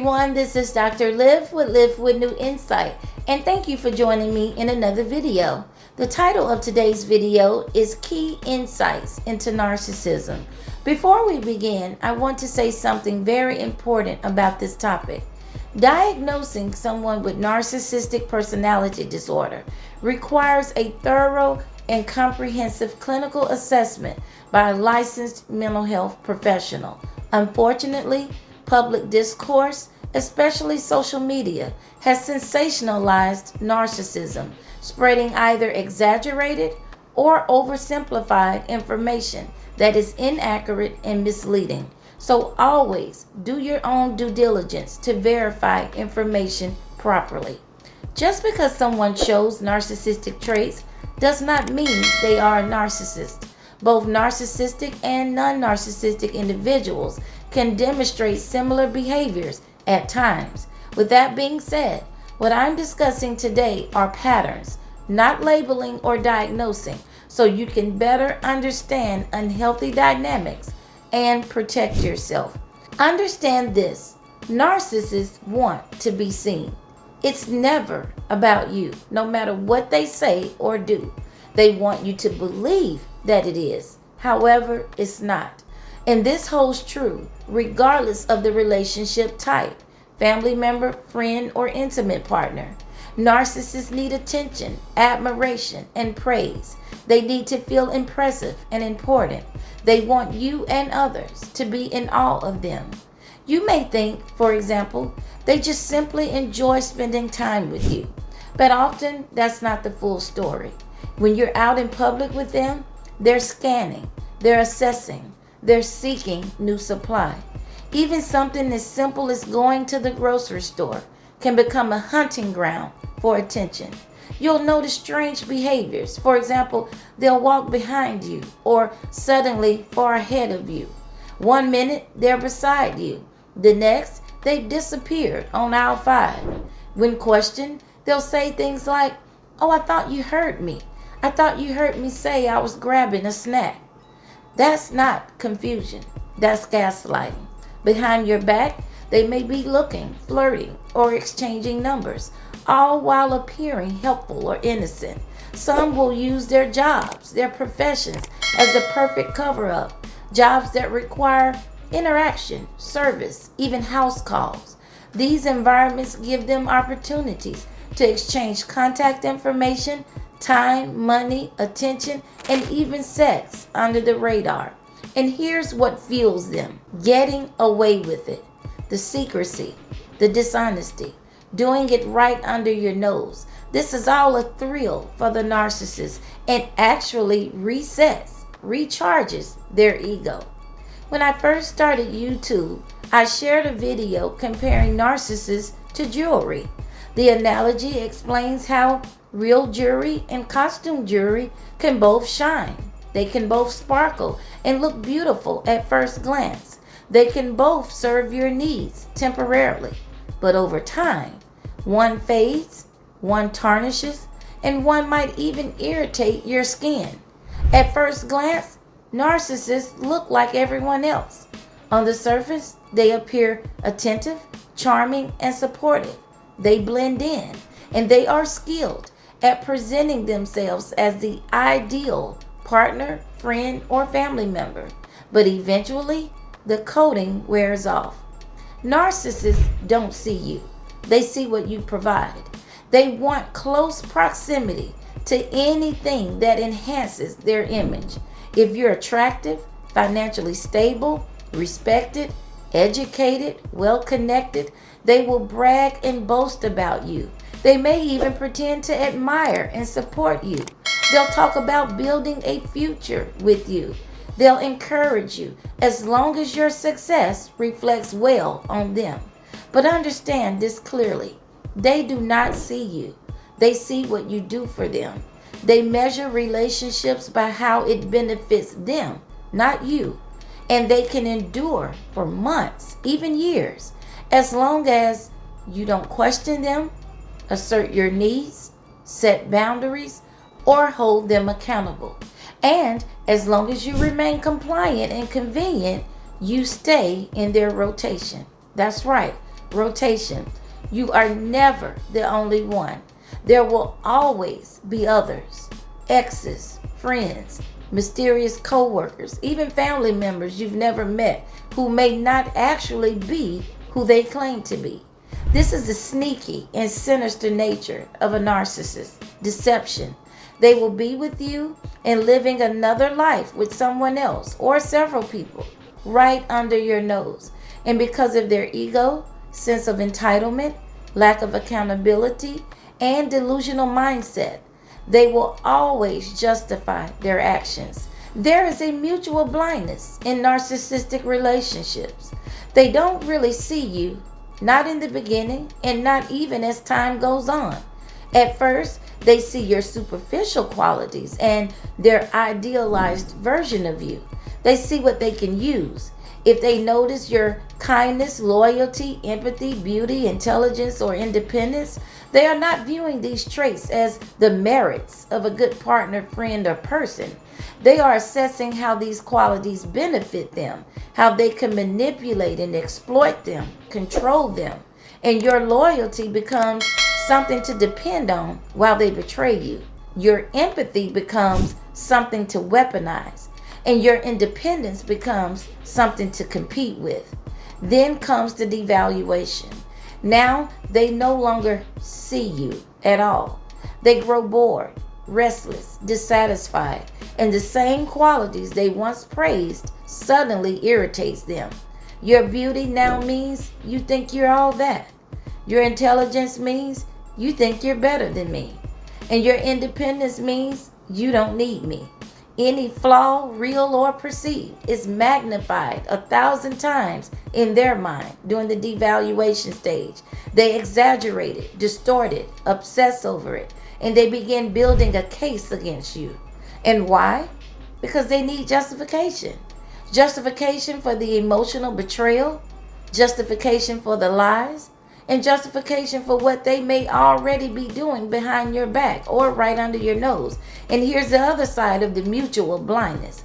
everyone, this is Dr. Liv with New Insight, and thank you for joining me in another video. The title of today's video is Key Insights into Narcissism. Before we begin, I want to say something very important about this topic. Diagnosing someone with narcissistic personality disorder requires a thorough and comprehensive clinical assessment by a licensed mental health professional. Unfortunately, public discourse, especially social media, has sensationalized narcissism, spreading either exaggerated or oversimplified information that is inaccurate and misleading. So always do your own due diligence to verify information properly. Just because someone shows narcissistic traits does not mean they are a narcissist. Both narcissistic and non-narcissistic individuals can demonstrate similar behaviors at times. With that being said, what I'm discussing today are patterns, not labeling or diagnosing, so you can better understand unhealthy dynamics and protect yourself. Understand this: narcissists want to be seen. It's never about you, no matter what they say or do. They want you to believe that it is. However, it's not. And this holds true regardless of the relationship type: family member, friend, or intimate partner. Narcissists need attention, admiration, and praise. They need to feel impressive and important. They want you and others to be in awe of them. You may think, for example, they just simply enjoy spending time with you, but often that's not the full story. When you're out in public with them, they're scanning, they're assessing, they're seeking new supply. Even something as simple as going to the grocery store can become a hunting ground for attention. You'll notice strange behaviors. For example, they'll walk behind you or suddenly far ahead of you. One minute, they're beside you. The next, they've disappeared on aisle 5. When questioned, they'll say things like, "Oh, I thought you heard me. I thought you heard me say I was grabbing a snack." That's not confusion. That's gaslighting. Behind your back, they may be looking, flirting, or exchanging numbers, all while appearing helpful or innocent. Some will use their jobs, their professions, as the perfect cover-up. Jobs that require interaction, service, even house calls. These environments give them opportunities to exchange contact information, time, money, attention, and even sex under the radar. And here's what fuels them: getting away with it. The secrecy, the dishonesty, doing it right under your nose. This is all a thrill for the narcissist and actually resets, recharges their ego. When I first started YouTube, I shared a video comparing narcissists to jewelry. The analogy explains how real jewelry and costume jewelry can both shine. They can both sparkle and look beautiful at first glance. They can both serve your needs temporarily, but over time, one fades, one tarnishes, and one might even irritate your skin. At first glance, narcissists look like everyone else. On the surface, they appear attentive, charming, and supportive. They blend in, and they are skilled at presenting themselves as the ideal partner, friend, or family member. But eventually, the coating wears off. Narcissists don't see you. They see what you provide. They want close proximity to anything that enhances their image. If you're attractive, financially stable, respected, educated, well-connected, they will brag and boast about you. They may even pretend to admire and support you. They'll talk about building a future with you. They'll encourage you as long as your success reflects well on them. But understand this clearly: they do not see you. They see what you do for them. They measure relationships by how it benefits them, not you. And they can endure for months, even years, as long as you don't question them, assert your needs, set boundaries, or hold them accountable. And as long as you remain compliant and convenient, you stay in their rotation. That's right. rotation. You are never the only one. There will always be others, exes, friends, mysterious co-workers, even family members you've never met who may not actually be who they claim to be. This is the sneaky and sinister nature of a narcissist. Deception. They will be with you and living another life with someone else or several people right under your nose. And because of their ego, sense of entitlement, lack of accountability, and delusional mindset, they will always justify their actions. There is a mutual blindness in narcissistic relationships. They don't really see you, not in the beginning and not even as time goes on. At first, they see your superficial qualities and their idealized version of you. They see what they can use. If they notice your kindness, loyalty, empathy, beauty, intelligence, or independence, they are not viewing these traits as the merits of a good partner, friend, or person. They are assessing how these qualities benefit them, how they can manipulate and exploit them, control them. And your loyalty becomes something to depend on while they betray you. Your empathy becomes something to weaponize. And your independence becomes something to compete with. Then comes the devaluation. Now they no longer see you at all. They grow bored, restless, dissatisfied, and the same qualities they once praised suddenly irritates them. Your beauty now means you think you're all that. Your intelligence means you think you're better than me. And your independence means you don't need me. Any flaw, real or perceived, is magnified 1,000 times in their mind during the devaluation stage. They exaggerate it, distort it, obsess over it, and they begin building a case against you. And why? Because they need justification. Justification for the emotional betrayal, justification for the lies, and justification for what they may already be doing behind your back or right under your nose. And here's the other side of the mutual blindness.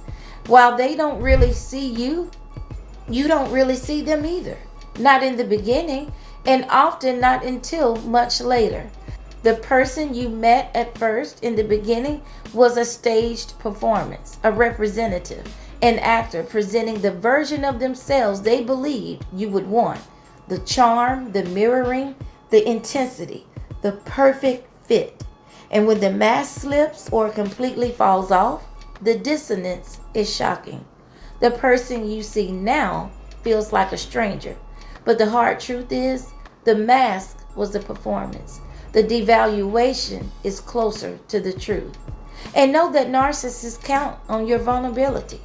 While they don't really see you, you don't really see them either. Not in the beginning, and often not until much later. The person you met at first in the beginning was a staged performance, a representative, an actor presenting the version of themselves they believed you would want. The charm, the mirroring, the intensity, the perfect fit. And when the mask slips or completely falls off, the dissonance is shocking. The person you see now feels like a stranger. But the hard truth is, the mask was the performance. The devaluation is closer to the truth. And know that narcissists count on your vulnerability.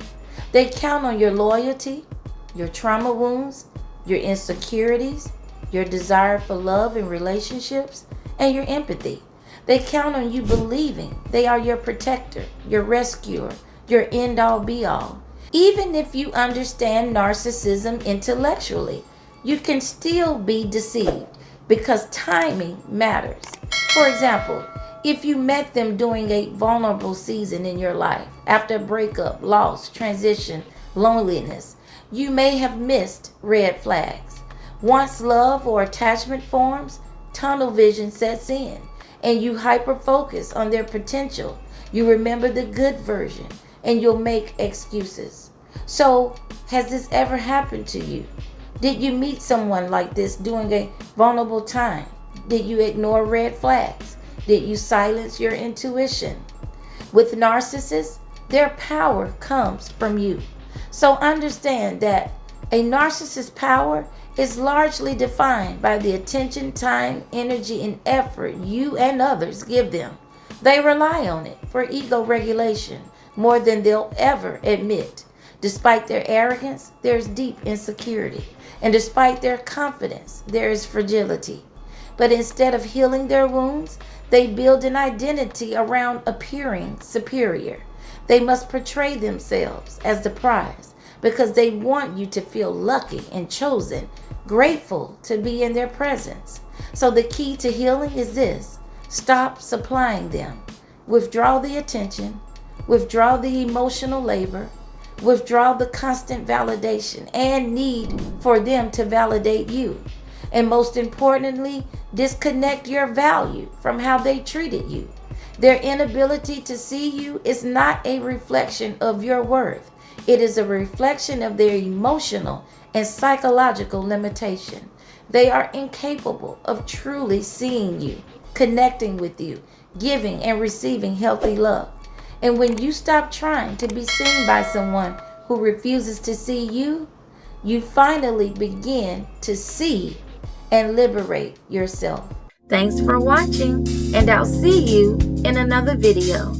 They count on your loyalty, your trauma wounds, your insecurities, your desire for love and relationships, and your empathy. They count on you believing they are your protector, your rescuer, your end-all be-all. Even if you understand narcissism intellectually, you can still be deceived because timing matters. For example, if you met them during a vulnerable season in your life, after a breakup, loss, transition, loneliness, you may have missed red flags. Once love or attachment forms, tunnel vision sets in, and you hyper-focus on their potential. You remember the good version, and you'll make excuses. So, has this ever happened to you? Did you meet someone like this during a vulnerable time? Did you ignore red flags? Did you silence your intuition? With narcissists, their power comes from you. So understand that a narcissist's power is largely defined by the attention, time, energy, and effort you and others give them. They rely on it for ego regulation more than they'll ever admit. Despite their arrogance, there's deep insecurity. And despite their confidence, there is fragility. But instead of healing their wounds, they build an identity around appearing superior. They must portray themselves as the prize because they want you to feel lucky and chosen, grateful to be in their presence. So the key to healing is this: stop supplying them. Withdraw the attention, withdraw the emotional labor, withdraw the constant validation and need for them to validate you. And most importantly, disconnect your value from how they treated you. Their inability to see you is not a reflection of your worth. It is a reflection of their emotional and psychological limitation. They are incapable of truly seeing you, connecting with you, giving and receiving healthy love. And when you stop trying to be seen by someone who refuses to see you, you finally begin to see and liberate yourself. Thanks for watching, and I'll see you in another video.